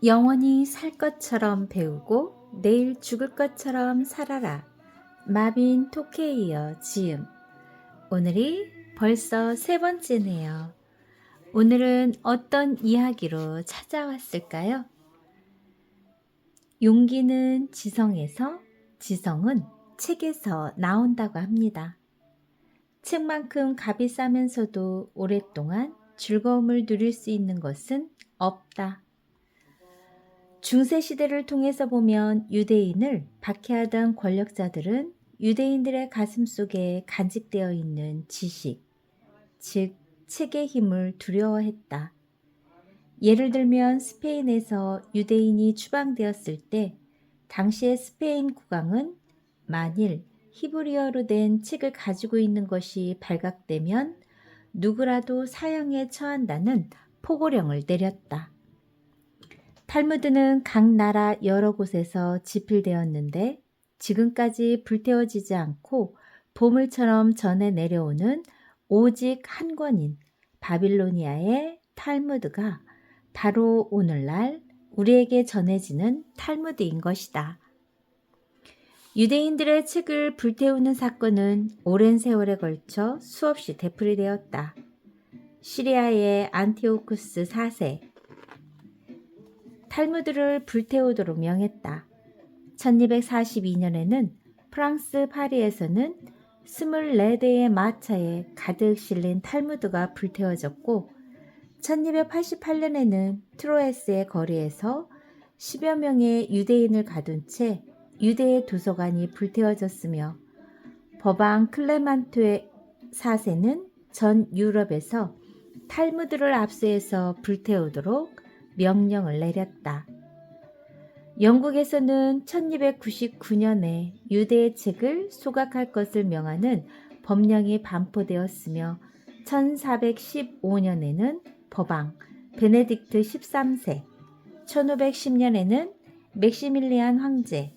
영원히 살 것처럼 배우고 내일 죽을 것처럼 살아라. 마빈 토케이어 지음. 오늘이 벌써 세 번째네요. 오늘은 어떤 이야기로 찾아왔을까요? 용기는 지성에서, 지성은 책에서 나온다고 합니다. 책만큼 값이 싸면서도 오랫동안 즐거움을 누릴 수 있는 것은 없다. 중세시대를 통해서 보면 유대인을 박해하던 권력자들은 유대인들의 가슴 속에 간직되어 있는 지식, 즉 책의 힘을 두려워했다. 예를 들면 스페인에서 유대인이 추방되었을 때 당시의 스페인 국왕은 만일 히브리어로 된 책을 가지고 있는 것이 발각되면 누구라도 사형에 처한다는 포고령을 내렸다. 탈무드는 각 나라 여러 곳에서 집필되었는데 지금까지 불태워지지 않고 보물처럼 전해 내려오는 오직 한 권인 바빌로니아의 탈무드가 바로 오늘날 우리에게 전해지는 탈무드인 것이다. 유대인들의 책을 불태우는 사건은 오랜 세월에 걸쳐 수없이 되풀이되었다. 시리아의 안티오쿠스 4세 탈무드를 불태우도록 명했다. 1242년에는 프랑스 파리에서는 24대의 마차에 가득 실린 탈무드가 불태워졌고 1288년에는 트로에스의 거리에서 10여 명의 유대인을 가둔 채 유대의 도서관이 불태워졌으며 법왕 클레만토의 4세는 전 유럽에서 탈무드를 압수해서 불태우도록 명령을 내렸다. 영국에서는 1299년에 유대의 책을 소각할 것을 명하는 법령이 반포되었으며 1415년에는 법왕 베네딕트 13세, 1510년에는 맥시밀리안 황제,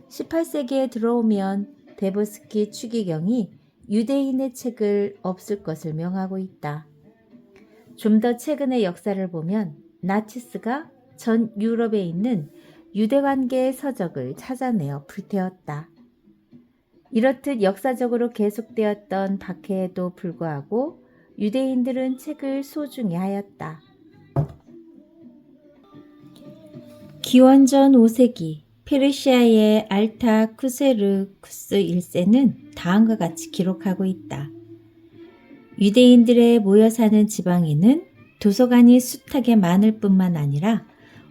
18세기에 들어오면 데보스키 추기경이 유대인의 책을 없앨 것을 명하고 있다. 좀 더 최근의 역사를 보면 나치스가 전 유럽에 있는 유대관계의 서적을 찾아내어 불태웠다. 이렇듯 역사적으로 계속되었던 박해에도 불구하고 유대인들은 책을 소중히 하였다. 기원전 5세기 페르시아의 알타쿠세르쿠스 1세는 다음과 같이 기록하고 있다. 유대인들의 모여 사는 지방에는 도서관이 숱하게 많을 뿐만 아니라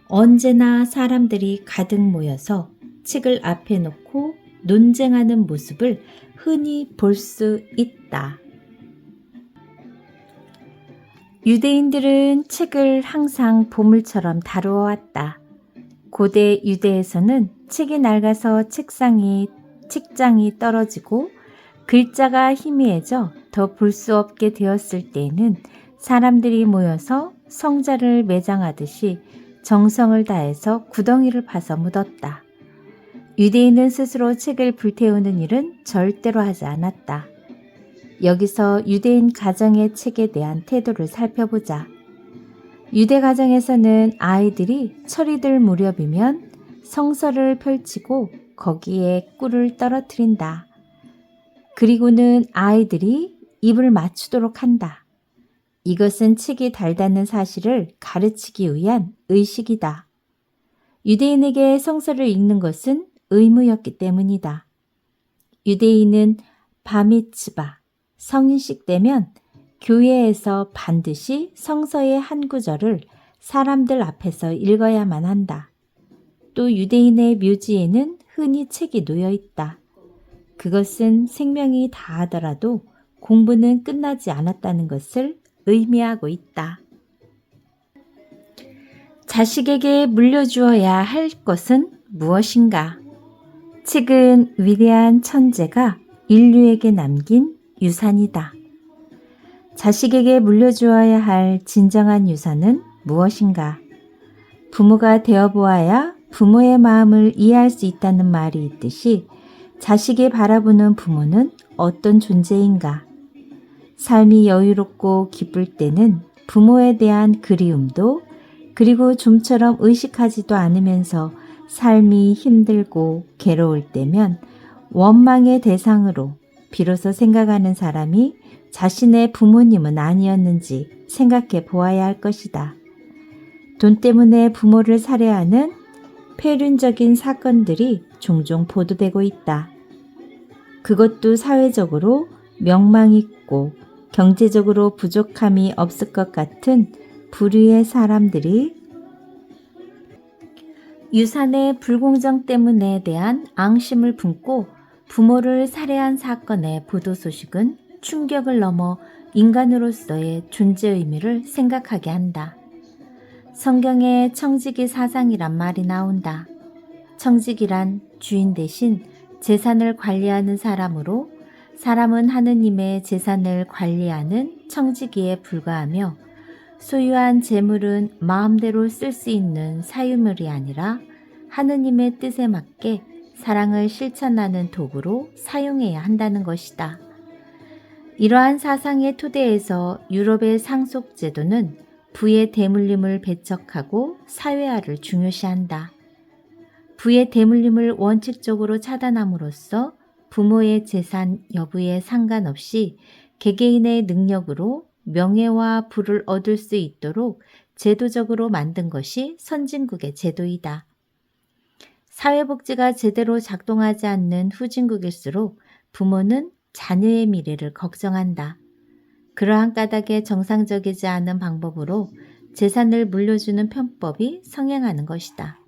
언제나 사람들이 가득 모여서 책을 앞에 놓고 논쟁하는 모습을 흔히 볼 수 있다. 유대인들은 책을 항상 보물처럼 다루어 왔다. 고대 유대에서는 책이 낡아서 책장이 떨어지고 글자가 희미해져 더 볼 수 없게 되었을 때에는 사람들이 모여서 성자를 매장하듯이 정성을 다해서 구덩이를 파서 묻었다. 유대인은 스스로 책을 불태우는 일은 절대로 하지 않았다. 여기서 유대인 가정의 책에 대한 태도를 살펴보자. 유대 가정에서는 아이들이 철이 들 무렵이면 성서를 펼치고 거기에 꿀을 떨어뜨린다. 그리고는 아이들이 입을 맞추도록 한다. 이것은 책이 달다는 사실을 가르치기 위한 의식이다. 유대인에게 성서를 읽는 것은 의무였기 때문이다. 유대인은 바미츠바, 성인식 때면 교회에서 반드시 성서의 한 구절을 사람들 앞에서 읽어야만 한다. 또 유대인의 묘지에는 흔히 책이 놓여 있다. 그것은 생명이 다하더라도 공부는 끝나지 않았다는 것을 의미하고 있다. 자식에게 물려주어야 할 것은 무엇인가? 책은 위대한 천재가 인류에게 남긴 유산이다. 자식에게 물려주어야 할 진정한 유산은 무엇인가? 부모가 되어보아야 부모의 마음을 이해할 수 있다는 말이 있듯이 자식이 바라보는 부모는 어떤 존재인가? 삶이 여유롭고 기쁠 때는 부모에 대한 그리움도 그리고 좀처럼 의식하지도 않으면서 삶이 힘들고 괴로울 때면 원망의 대상으로 비로소 생각하는 사람이 자신의 부모님은 아니었는지 생각해 보아야 할 것이다. 돈 때문에 부모를 살해하는 폐륜적인 사건들이 종종 보도되고 있다. 그것도 사회적으로 명망 있고 경제적으로 부족함이 없을 것 같은 부류의 사람들이 유산의 불공정 때문에 대한 앙심을 품고 부모를 살해한 사건의 보도 소식은 충격을 넘어 인간으로서의 존재 의미를 생각하게 한다. 성경에 청지기 사상이란 말이 나온다. 청지기란 주인 대신 재산을 관리하는 사람으로 사람은 하느님의 재산을 관리하는 청지기에 불과하며 소유한 재물은 마음대로 쓸 수 있는 사유물이 아니라 하느님의 뜻에 맞게 사랑을 실천하는 도구로 사용해야 한다는 것이다. 이러한 사상의 토대에서 유럽의 상속제도는 부의 대물림을 배척하고 사회화를 중요시한다. 부의 대물림을 원칙적으로 차단함으로써 부모의 재산 여부에 상관없이 개개인의 능력으로 명예와 부를 얻을 수 있도록 제도적으로 만든 것이 선진국의 제도이다. 사회복지가 제대로 작동하지 않는 후진국일수록 부모는 자녀의 미래를 걱정한다. 그러한 까닭에 정상적이지 않은 방법으로 재산을 물려주는 편법이 성행하는 것이다.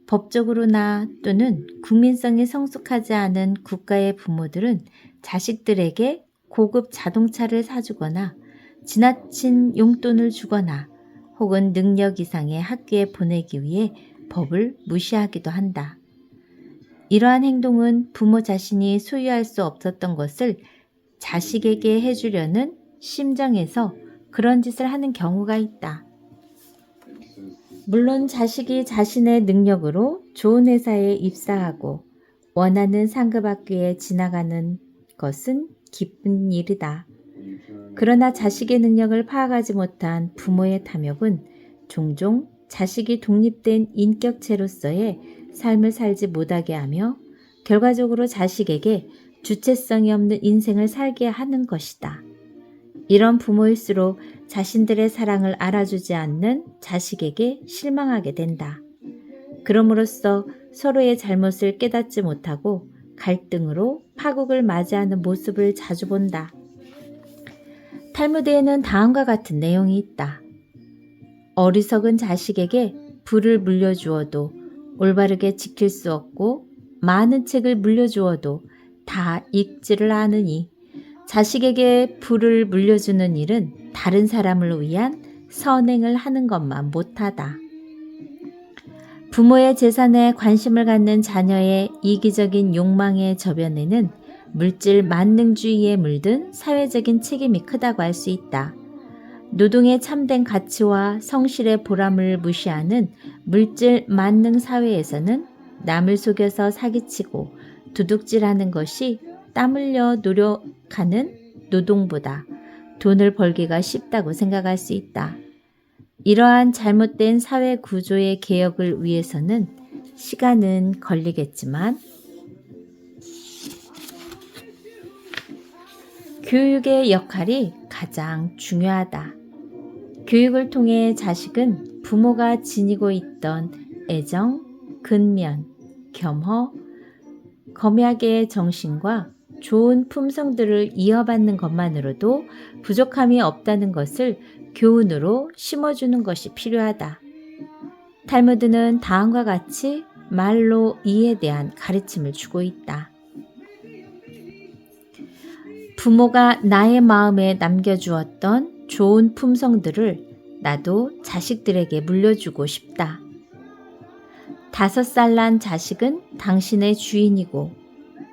법적으로나 또는 국민성이 성숙하지 않은 국가의 부모들은 자식들에게 고급 자동차를 사주거나 지나친 용돈을 주거나 혹은 능력 이상의 학교에 보내기 위해 법을 무시하기도 한다. 이러한 행동은 부모 자신이 소유할 수 없었던 것을 자식에게 해주려는 심정에서 그런 짓을 하는 경우가 있다. 물론 자식이 자신의 능력으로 좋은 회사에 입사하고 원하는 상급학교에 진학하는 것은 기쁜 일이다. 그러나 자식의 능력을 파악하지 못한 부모의 탐욕은 종종 자식이 독립된 인격체로서의 삶을 살지 못하게 하며 결과적으로 자식에게 주체성이 없는 인생을 살게 하는 것이다. 이런 부모일수록 자신들의 사랑을 알아주지 않는 자식에게 실망하게 된다. 그럼으로써 서로의 잘못을 깨닫지 못하고 갈등으로 파국을 맞이하는 모습을 자주 본다. 탈무드에는 다음과 같은 내용이 있다. 어리석은 자식에게 부를 물려주어도 올바르게 지킬 수 없고 많은 책을 물려주어도 다 읽지를 않으니 자식에게 부를 물려주는 일은 다른 사람을 위한 선행을 하는 것만 못하다. 부모의 재산에 관심을 갖는 자녀의 이기적인 욕망의 저변에는 물질 만능주의에 물든 사회적인 책임이 크다고 할 수 있다. 노동의 참된 가치와 성실의 보람을 무시하는 물질 만능 사회에서는 남을 속여서 사기치고 도둑질하는 것이 땀 흘려 노력하는 노동보다 돈을 벌기가 쉽다고 생각할 수 있다. 이러한 잘못된 사회 구조의 개혁을 위해서는 시간은 걸리겠지만 교육의 역할이 가장 중요하다. 교육을 통해 자식은 부모가 지니고 있던 애정, 근면, 겸허, 검약의 정신과 좋은 품성들을 이어받는 것만으로도 부족함이 없다는 것을 교훈으로 심어주는 것이 필요하다. 탈무드는 다음과 같이 말로 이에 대한 가르침을 주고 있다. 부모가 나의 마음에 남겨주었던 좋은 품성들을 나도 자식들에게 물려주고 싶다. 5살 난 자식은 당신의 주인이고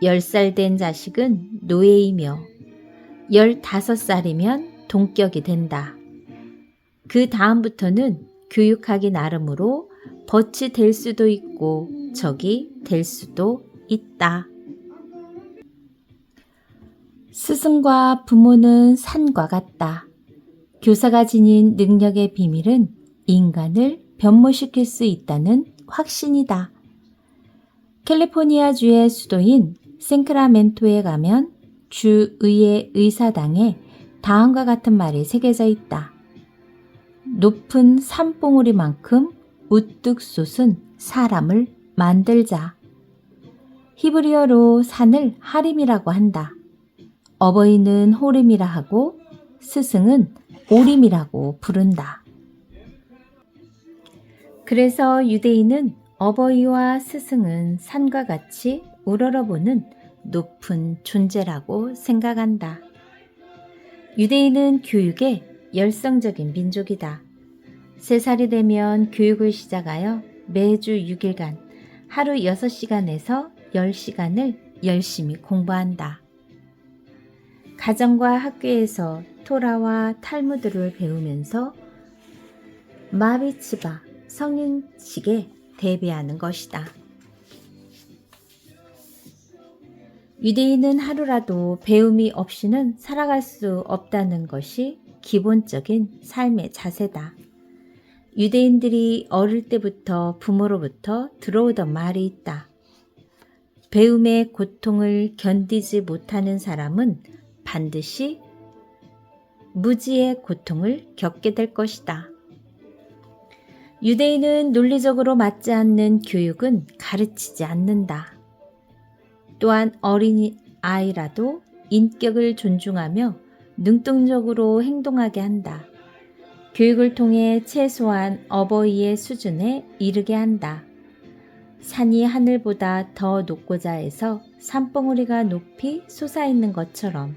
10살 된 자식은 노예이며 15살이면 동격이 된다. 그 다음부터는 교육하기 나름으로 벗이 될 수도 있고 적이 될 수도 있다. 스승과 부모는 산과 같다. 교사가 지닌 능력의 비밀은 인간을 변모시킬 수 있다는 확신이다. 캘리포니아주의 수도인 샌크라멘토에 가면 주의회 의사당에 다음과 같은 말이 새겨져 있다. 높은 산봉우리만큼 우뚝 솟은 사람을 만들자. 히브리어로 산을 하림이라고 한다. 어버이는 호림이라 하고 스승은 오림이라고 부른다. 그래서 유대인은 어버이와 스승은 산과 같이 우러러보는 높은 존재라고 생각한다. 유대인은 교육에 열성적인 민족이다. 3살이 되면 교육을 시작하여 매주 6일간 하루 6시간에서 10시간을 열심히 공부한다. 가정과 학교에서 토라와 탈무드를 배우면서 마비츠바 성인식에 대비하는 것이다. 유대인은 하루라도 배움이 없이는 살아갈 수 없다는 것이 기본적인 삶의 자세다. 유대인들이 어릴 때부터 부모로부터 들어오던 말이 있다. 배움의 고통을 견디지 못하는 사람은 반드시 무지의 고통을 겪게 될 것이다. 유대인은 논리적으로 맞지 않는 교육은 가르치지 않는다. 또한 어린 아이라도 인격을 존중하며 능동적으로 행동하게 한다. 교육을 통해 최소한 어버이의 수준에 이르게 한다. 산이 하늘보다 더 높고자 해서 산봉우리가 높이 솟아있는 것처럼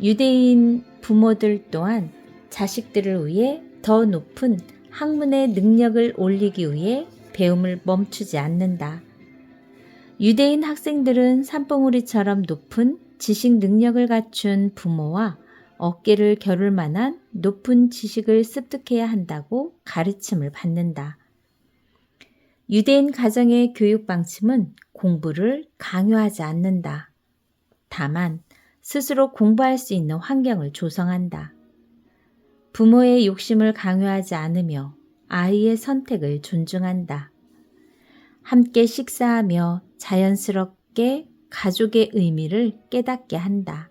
유대인 부모들 또한 자식들을 위해 더 높은 학문의 능력을 올리기 위해 배움을 멈추지 않는다. 유대인 학생들은 산봉우리처럼 높은 지식 능력을 갖춘 부모와 어깨를 겨룰 만한 높은 지식을 습득해야 한다고 가르침을 받는다. 유대인 가정의 교육 방침은 공부를 강요하지 않는다. 다만 스스로 공부할 수 있는 환경을 조성한다. 부모의 욕심을 강요하지 않으며 아이의 선택을 존중한다. 함께 식사하며 자연스럽게 가족의 의미를 깨닫게 한다.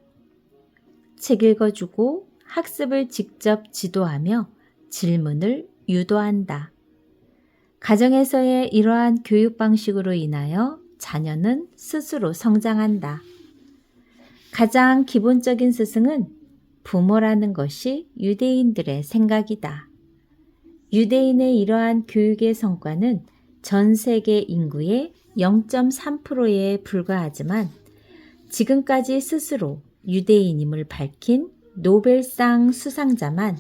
책 읽어주고 학습을 직접 지도하며 질문을 유도한다. 가정에서의 이러한 교육 방식으로 인하여 자녀는 스스로 성장한다. 가장 기본적인 스승은 부모라는 것이 유대인들의 생각이다. 유대인의 이러한 교육의 성과는 전 세계 인구의 0.3%에 불과하지만 지금까지 스스로 유대인임을 밝힌 노벨상 수상자만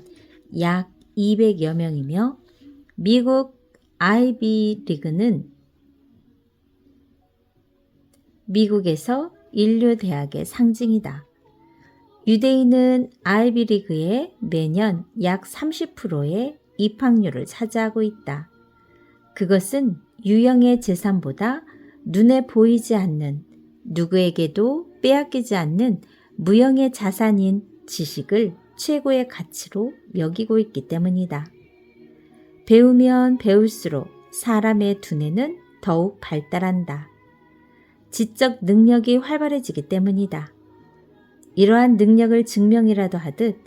약 200여 명이며 미국 아이비리그는 미국에서 인류 대학의 상징이다. 유대인은 아이비리그에 매년 약 30%의 입학률을 차지하고 있다. 그것은 유형의 재산보다 눈에 보이지 않는 누구에게도 빼앗기지 않는 무형의 자산인 지식을 최고의 가치로 여기고 있기 때문이다. 배우면 배울수록 사람의 두뇌는 더욱 발달한다. 지적 능력이 활발해지기 때문이다. 이러한 능력을 증명이라도 하듯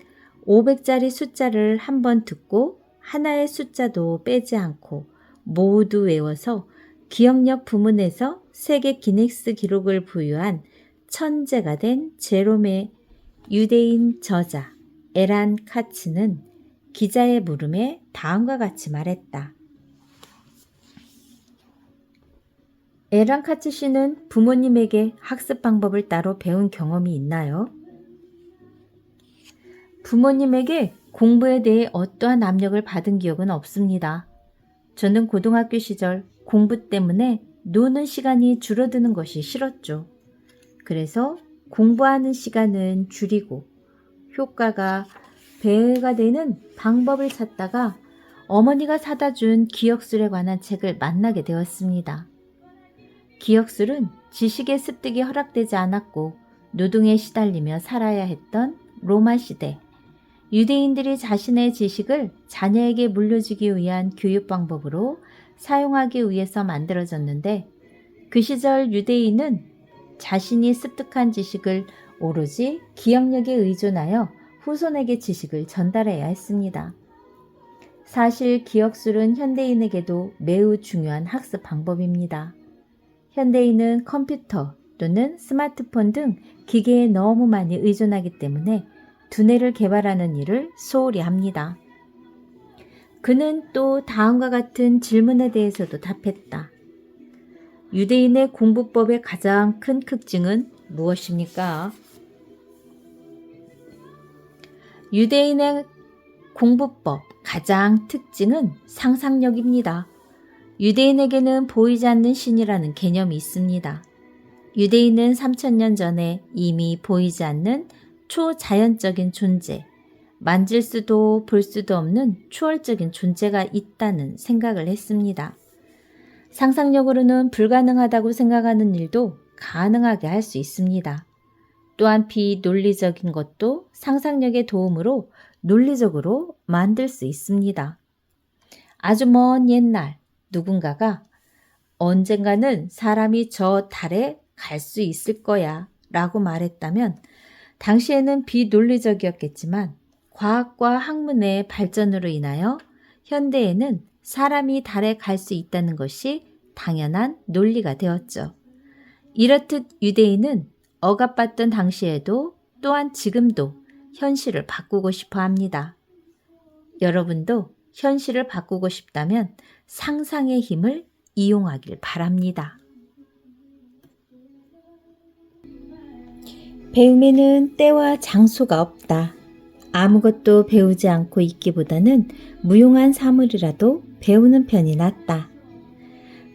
500짜리 숫자를 한 번 듣고 하나의 숫자도 빼지 않고 모두 외워서 기억력 부문에서 세계 기네스 기록을 부유한 천재가 된 제롬의 유대인 저자 에란 카츠는 기자의 물음에 다음과 같이 말했다. 에란 카츠 씨는 부모님에게 학습 방법을 따로 배운 경험이 있나요? 부모님에게 공부에 대해 어떠한 압력을 받은 기억은 없습니다. 저는 고등학교 시절 공부 때문에 노는 시간이 줄어드는 것이 싫었죠. 그래서 공부하는 시간은 줄이고 효과가 배가 되는 방법을 찾다가 어머니가 사다 준 기억술에 관한 책을 만나게 되었습니다. 기억술은 지식의 습득이 허락되지 않았고 노동에 시달리며 살아야 했던 로마 시대 유대인들이 자신의 지식을 자녀에게 물려주기 위한 교육 방법으로 사용하기 위해서 만들어졌는데, 그 시절 유대인은 자신이 습득한 지식을 오로지 기억력에 의존하여 후손에게 지식을 전달해야 했습니다. 사실 기억술은 현대인에게도 매우 중요한 학습 방법입니다. 현대인은 컴퓨터 또는 스마트폰 등 기계에 너무 많이 의존하기 때문에 두뇌를 개발하는 일을 소홀히 합니다. 그는 또 다음과 같은 질문에 대해서도 답했다. 유대인의 공부법의 가장 큰 특징은 무엇입니까? 유대인의 공부법 가장 특징은 상상력입니다. 유대인에게는 보이지 않는 신이라는 개념이 있습니다. 유대인은 3000년 전에 이미 보이지 않는 초자연적인 존재, 만질 수도 볼 수도 없는 초월적인 존재가 있다는 생각을 했습니다. 상상력으로는 불가능하다고 생각하는 일도 가능하게 할 수 있습니다. 또한 비논리적인 것도 상상력의 도움으로 논리적으로 만들 수 있습니다. 아주 먼 옛날 누군가가 언젠가는 사람이 저 달에 갈 수 있을 거야 라고 말했다면 당시에는 비논리적이었겠지만 과학과 학문의 발전으로 인하여 현대에는 사람이 달에 갈 수 있다는 것이 당연한 논리가 되었죠. 이렇듯 유대인은 억압받던 당시에도 또한 지금도 현실을 바꾸고 싶어 합니다. 여러분도 현실을 바꾸고 싶다면 상상의 힘을 이용하길 바랍니다. 배움에는 때와 장소가 없다. 아무것도 배우지 않고 있기보다는 무용한 사물이라도 배우는 편이 낫다.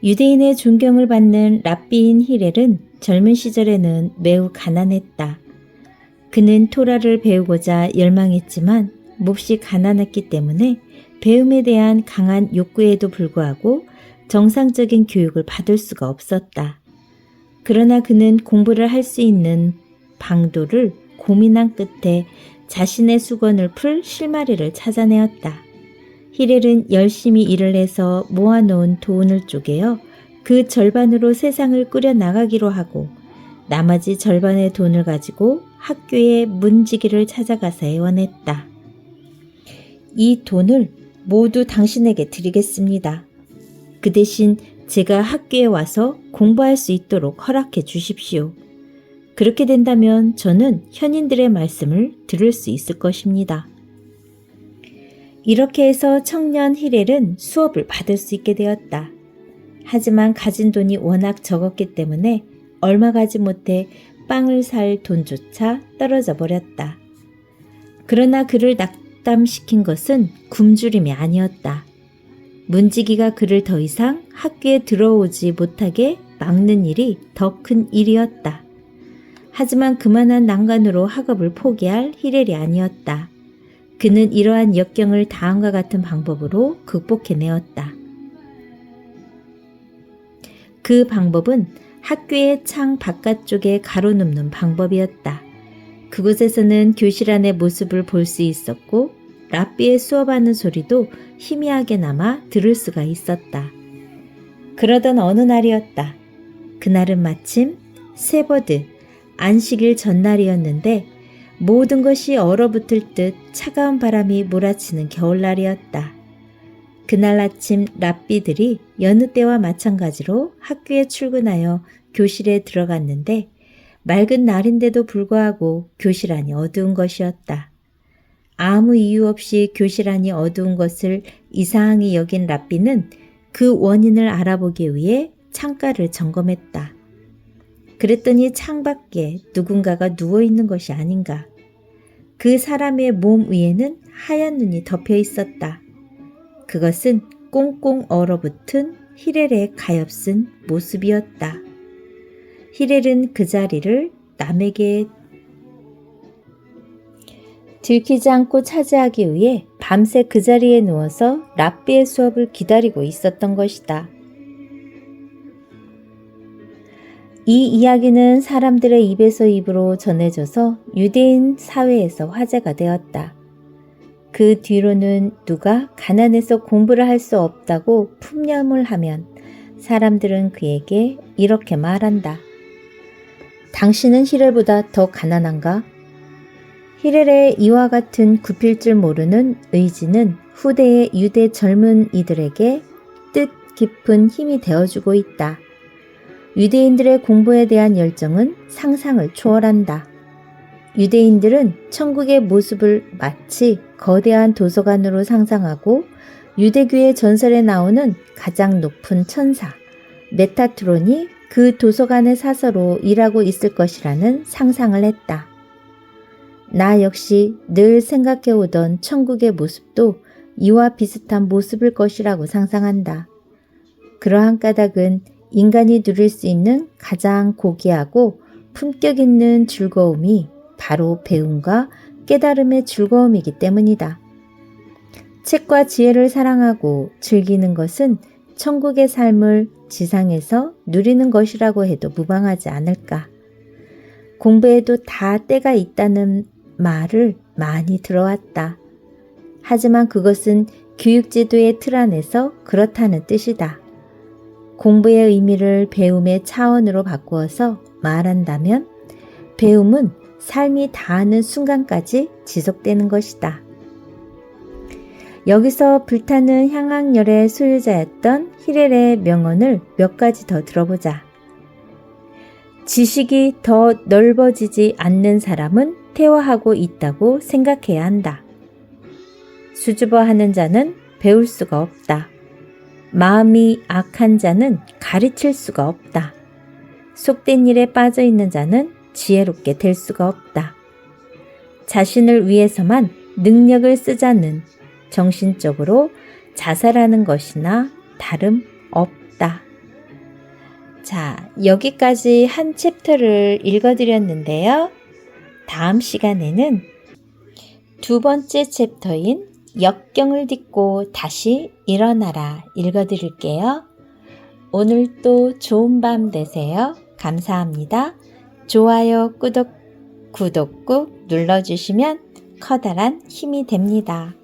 유대인의 존경을 받는 랍비인 히렐은 젊은 시절에는 매우 가난했다. 그는 토라를 배우고자 열망했지만 몹시 가난했기 때문에 배움에 대한 강한 욕구에도 불구하고 정상적인 교육을 받을 수가 없었다. 그러나 그는 공부를 할 수 있는 방도를 고민한 끝에 자신의 수건을 풀 실마리를 찾아내었다. 히렐은 열심히 일을 해서 모아놓은 돈을 쪼개어 그 절반으로 세상을 꾸려나가기로 하고 나머지 절반의 돈을 가지고 학교의 문지기를 찾아가서 애원했다. 이 돈을 모두 당신에게 드리겠습니다. 그 대신 제가 학교에 와서 공부할 수 있도록 허락해 주십시오. 그렇게 된다면 저는 현인들의 말씀을 들을 수 있을 것입니다. 이렇게 해서 청년 히렐은 수업을 받을 수 있게 되었다. 하지만 가진 돈이 워낙 적었기 때문에 얼마 가지 못해 빵을 살 돈조차 떨어져 버렸다. 그러나 그를 낙담시킨 것은 굶주림이 아니었다. 문지기가 그를 더 이상 학교에 들어오지 못하게 막는 일이 더 큰 일이었다. 하지만 그만한 난관으로 학업을 포기할 히렐이 아니었다. 그는 이러한 역경을 다음과 같은 방법으로 극복해내었다. 그 방법은 학교의 창 바깥쪽에 가로놓는 방법이었다. 그곳에서는 교실 안의 모습을 볼 수 있었고 랍비의 수업하는 소리도 희미하게나마 들을 수가 있었다. 그러던 어느 날이었다. 그날은 마침 세버드, 안식일 전날이었는데 모든 것이 얼어붙을 듯 차가운 바람이 몰아치는 겨울날이었다. 그날 아침 랍비들이 여느 때와 마찬가지로 학교에 출근하여 교실에 들어갔는데 맑은 날인데도 불구하고 교실 안이 어두운 것이었다. 아무 이유 없이 교실 안이 어두운 것을 이상히 여긴 랍비는 그 원인을 알아보기 위해 창가를 점검했다. 그랬더니 창밖에 누군가가 누워있는 것이 아닌가. 그 사람의 몸 위에는 하얀 눈이 덮여 있었다. 그것은 꽁꽁 얼어붙은 히렐의 가엾은 모습이었다. 히렐은 그 자리를 남에게 들키지 않고 차지하기 위해 밤새 그 자리에 누워서 랍비의 수업을 기다리고 있었던 것이다. 이 이야기는 사람들의 입에서 입으로 전해져서 유대인 사회에서 화제가 되었다. 그 뒤로는 누가 가난해서 공부를 할 수 없다고 푸념을 하면 사람들은 그에게 이렇게 말한다. 당신은 히렐보다 더 가난한가? 히렐의 이와 같은 굽힐 줄 모르는 의지는 후대의 유대 젊은 이들에게 뜻 깊은 힘이 되어주고 있다. 유대인들의 공부에 대한 열정은 상상을 초월한다. 유대인들은 천국의 모습을 마치 거대한 도서관으로 상상하고 유대교의 전설에 나오는 가장 높은 천사 메타트론이 그 도서관의 사서로 일하고 있을 것이라는 상상을 했다. 나 역시 늘 생각해오던 천국의 모습도 이와 비슷한 모습일 것이라고 상상한다. 그러한 까닭은 인간이 누릴 수 있는 가장 고귀하고 품격 있는 즐거움이 바로 배움과 깨달음의 즐거움이기 때문이다. 책과 지혜를 사랑하고 즐기는 것은 천국의 삶을 지상에서 누리는 것이라고 해도 무방하지 않을까. 공부에도 다 때가 있다는 말을 많이 들어왔다. 하지만 그것은 교육제도의 틀 안에서 그렇다는 뜻이다. 공부의 의미를 배움의 차원으로 바꾸어서 말한다면 배움은 삶이 다하는 순간까지 지속되는 것이다. 여기서 불타는 향학열의 소유자였던 히렐의 명언을 몇 가지 더 들어보자. 지식이 더 넓어지지 않는 사람은 퇴화하고 있다고 생각해야 한다. 수줍어하는 자는 배울 수가 없다. 마음이 악한 자는 가르칠 수가 없다. 속된 일에 빠져 있는 자는 지혜롭게 될 수가 없다. 자신을 위해서만 능력을 쓰자는 정신적으로 자살하는 것이나 다름 없다. 자, 여기까지 한 챕터를 읽어드렸는데요. 다음 시간에는 두 번째 챕터인 역경을 딛고 다시 일어나라 읽어드릴게요. 오늘도 좋은 밤 되세요. 감사합니다. 좋아요, 구독 꾹 눌러주시면 커다란 힘이 됩니다.